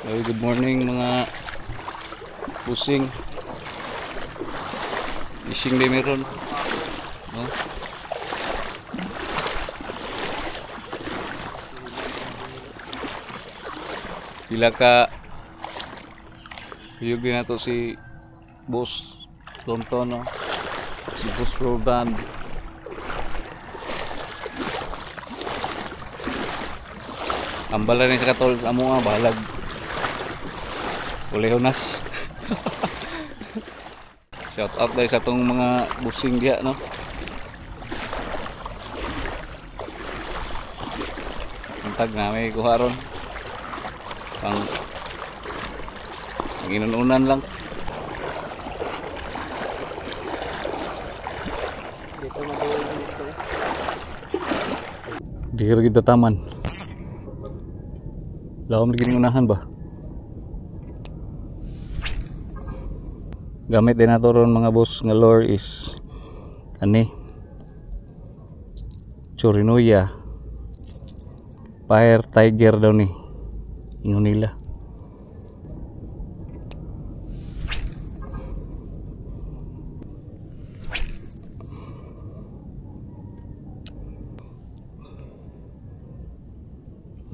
Hey, good morning mga pusing. Fishing day meron. No? Pila ka hiyog din nato si Boss Tonton, no? Si Boss Rodan. Ambala ni sa katol amo nga balag. Ulehonas. Shout out dahil sa itong mga busing diya, no? Ang tag na may kuharon pang inununan lang. Dito madulo dito. Dihir kita taman. Lawam lagi unahan ba? Gamit din nato ron mga boss nga lure is kani Chorinoya Fire Tiger daw ni ingon nila.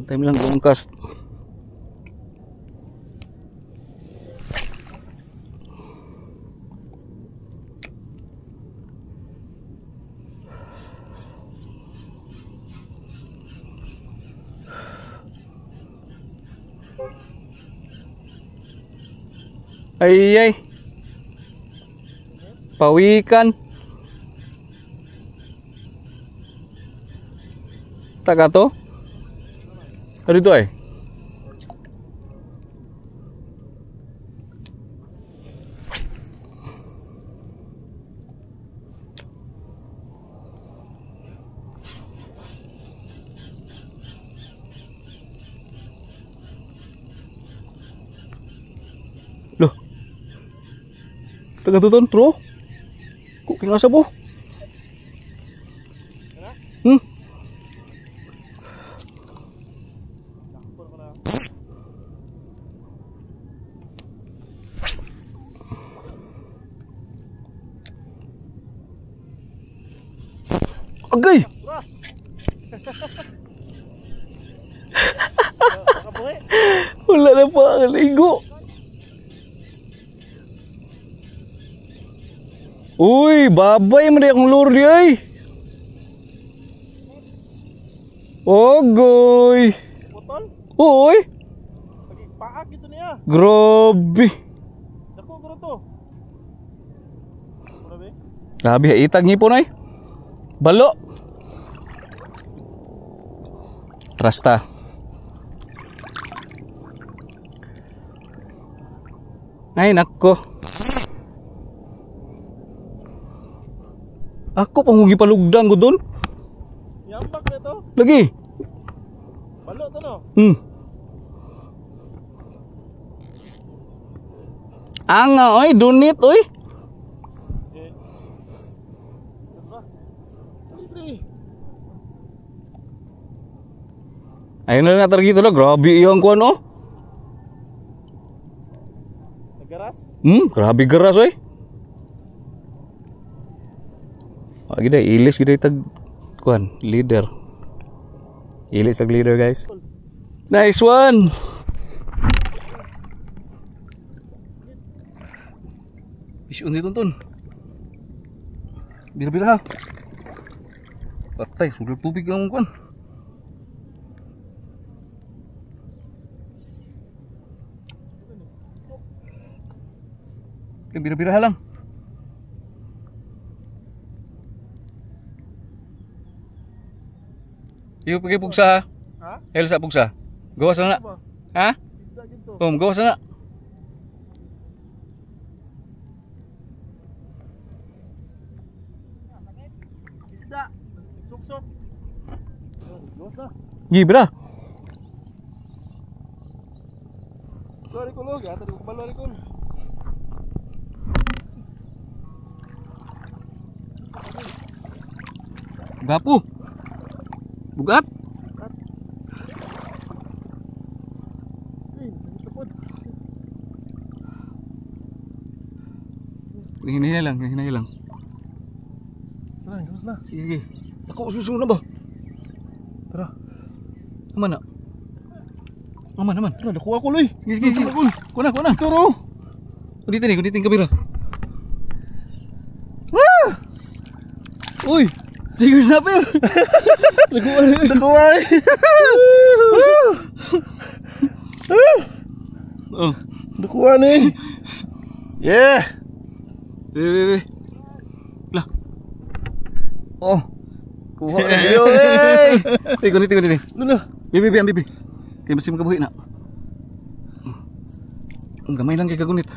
Time lang kung cast. Ay pawikan taga to dito ay loh taga tuton bro kok kinasa po agay wala na pa ang ligo. Uy, babay man akong lure di ay. Ogoy. Botol? Uy. Paak gitu niya. Grabe. Dako guro to. Grabe. Grabe itag ngipon ay. Balo. Trasta. Ay nako. Ako pang hugi palugdang ko doon. Yambak na to. Lagi. Balo to no. Anga oy, dunit oy. Ayun na natar gitu lah, grabe yung kuan oh. Nagaras? Grabe geras oy. Gida ilis gida tag kuan leader. Ilis tag leader guys. Nice one. Isun si tonton. Bila-bila ha. Patay, sudah tubig ang kuan. Bira-bira lang. Iyo pakai pugsa ha? El sa pugsa. Gawas na. Ha? Gawas na. Isda. Sup-sup. Gawas na. Gibra. Sorry ko log, tadi ko balo ko. Gapu. Bugat. pod. Hinay lang, hinay lang. Tara, gusto na. Sige. Ako susunod na ba? Tara. Aman na. Aman. Tara, nakuha ko loy. Sige. Kuna. Turo. Kunditin kamera. Uy! Tiger snapper! Nakuha. Oh. Nakuha na eh. Yeah. Weh. Lah. Oh. Kuha na Yo, eh. Kunditin. Ano? Bibi. Kaya masih makabuhi na. Gamay lang kay kagunit.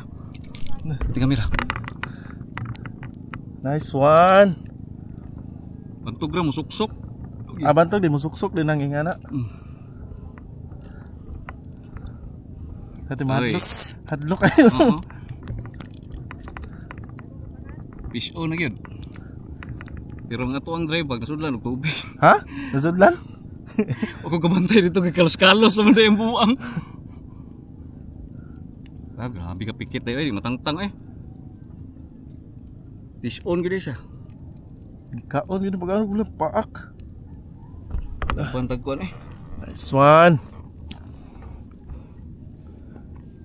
Kunti kamera. Nice one. Bantog ra mo suksok. Abantog di mo suksok din ang ingana. Hati mahadlok. Hadlok kayo. Oo. Fish on na gyud. Pero nga to ang drive pag nasudlan og tubig. Ha? Nasudlan? Ako kabantay dito kay kalos-kalos sa mga yung buwang. Grabe ka pikit tayo eh, matangtang eh. Fish on gyud siya. Kaon yun pag-ano ko lang paak. Bantag ko eh. Nice one.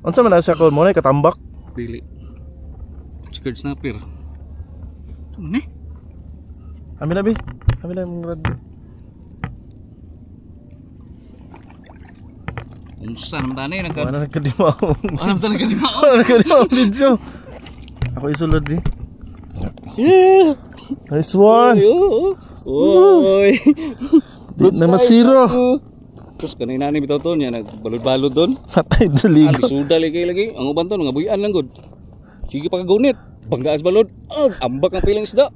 Unsa man na siya ko mo na katambak? Dili. Skirt snapper. Ano ni? Ambil yung rad. Unsa naman tani nagka. Ano nagkadimaw? Ano naman tani kadimao? Ano nagkadimaw video? Ako isulod di. Yeah. Nice one. Oy. Di na masiro. Terus kanina ni bitaw to niya nagbalod-balod doon. Patay na ligo. Alisudal lagi. Ang uban to nga buyan lang gud. Sige pa kagunit. Banggaas balod. Ambak ang pilang isda.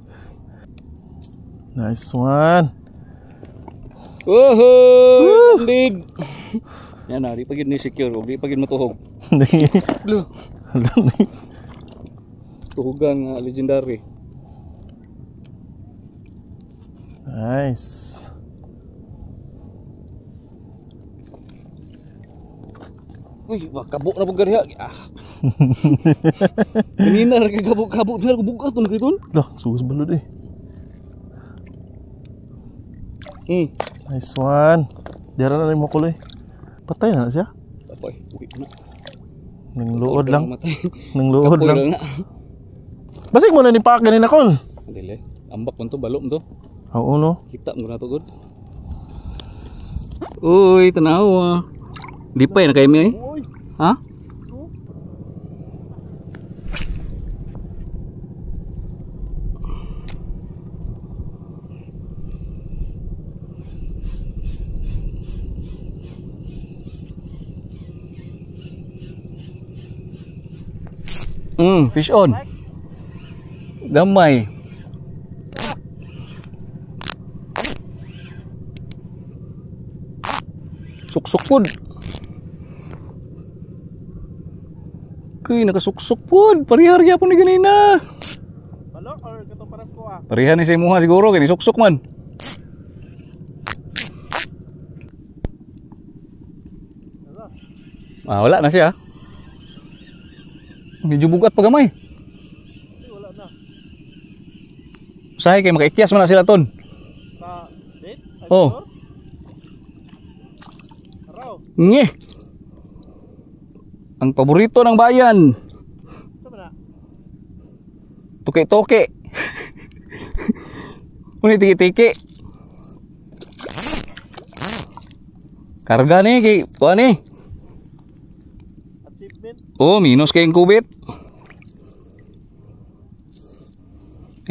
Nice one. Woohoo! Indeed. Yan na, di pa gid ni secure, di pa gid matuhog. Lo. Tuhugan nga legendary. Nice. Uy, kabuk na pagkari ha. Kanina ra kay kabuk na bugat to nagriton. Loh, sugas balod eh. Nice one. Diara na rin mo kuloy. Patay na siya. Tapos, uwi na. Nang luod lang. Nang luod Kapoy lang. na. Basig mo na ni paak ganina kol. Dili. Ambak man to, balom to. Oo no. Kita mo na to good. Uy, tanaw. Di pa na kayo mi eh. Ha? Fish on. Gamay. Suksok pod. Kuy nakasuksok pod. Parihar gyapon ni ganina. Balo or kato paras ko ah. Parihar ni sa imuha siguro kay suksok man. Wala na siya. Medyo bugat pa gamay. Wala na. Usahay kay makaikyas man na sila ton. Sa date? Oh. Araw. Nge. Ang paborito ng bayan. Sama na. Tuki-tuki. Uni tiki-tiki. Karga ni kay kuan ni. Achievement. Oh, minus kay kubit.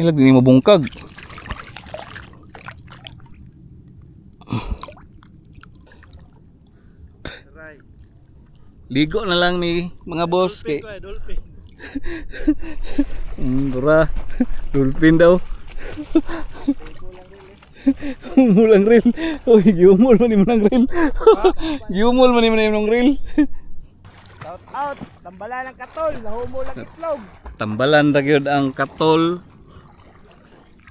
Ilag ni mabungkag. Right. Ligo na lang ni mga boss kay Dolphin. Dura. Dolphin daw. Mulang reel. Oy, giumol man ni manang reel. Giumol man ni manang reel. Shout out. Tambalan ng katol. Nahumo lang itlog. Tambalan ra gyud ang katol.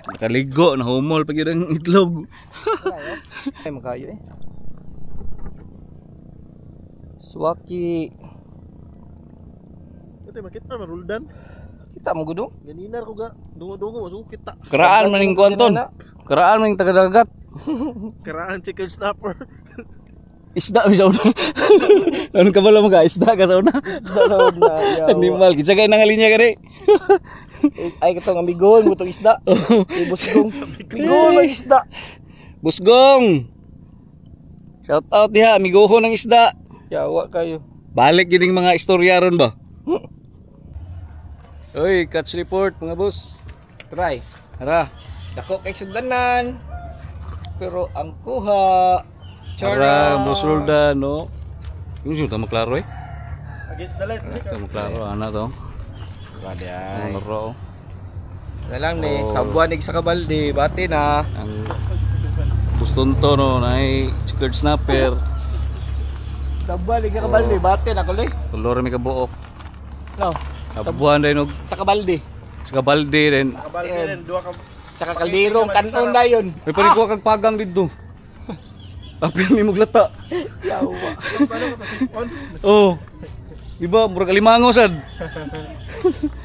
Nakaligo na humol pag yun ang itlog. Ay, makayo eh. Swaki. Ito makita maruldan. Kita mo gudong. Ganinar ko ga dungo-dungo masuk kita. Keraan maning kuanton. Keraan maning taga-dagat. Keraan chicken snapper. Isda mi sa una. Ano ka bala mga isda ka sa una? Dalawad na. Animal, kitsa kay nangalinya ka rin. Ay katong amigon mo tong isda. Busgong. Amigon mo isda. Busgong. Shout out diha, amigoho ng isda. Yawa kayo. Balik yun yung mga istorya ron ba? Uy, catch report mga boss. Try. Tara. Dako kay sudlanan. Pero ang kuha. Tara, boss Roldan, no? Yung siya, maklaro eh. Against the light. Maklaro, ano to? Grabe ay. Ang laro. Na lang ni, sa buwan sa kabalde, bati na. Ang guston to, no? Nay, checkered snapper. Sa buwan sa kabalde, bati na kuloy. Tulor may kabuok. No. Sa buwan rin, no? Sa kabalde. Sa kabalde rin. Kabalde rin dua ka. Sa kaldirong kanton na yun. May parikuha kag pagang dito. Apil ni muglata. Yawa. Paano ka pasipon? Oh. Diba, murag alimango sad.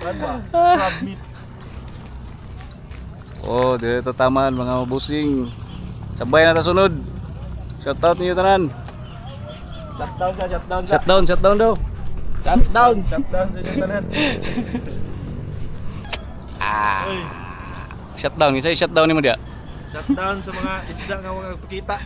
Ano ba? Crab meat. Oh, dito taman mga mabusing. Sabay na ta sunod. Shout out niyo tanan. Shutdown ka, shutdown ka. Shutdown daw. Shutdown. Shutdown sa inyong tanan. Uy, Shutdown, isa shutdown ni mo dia. shutdown sa mga isda nga wag pakita.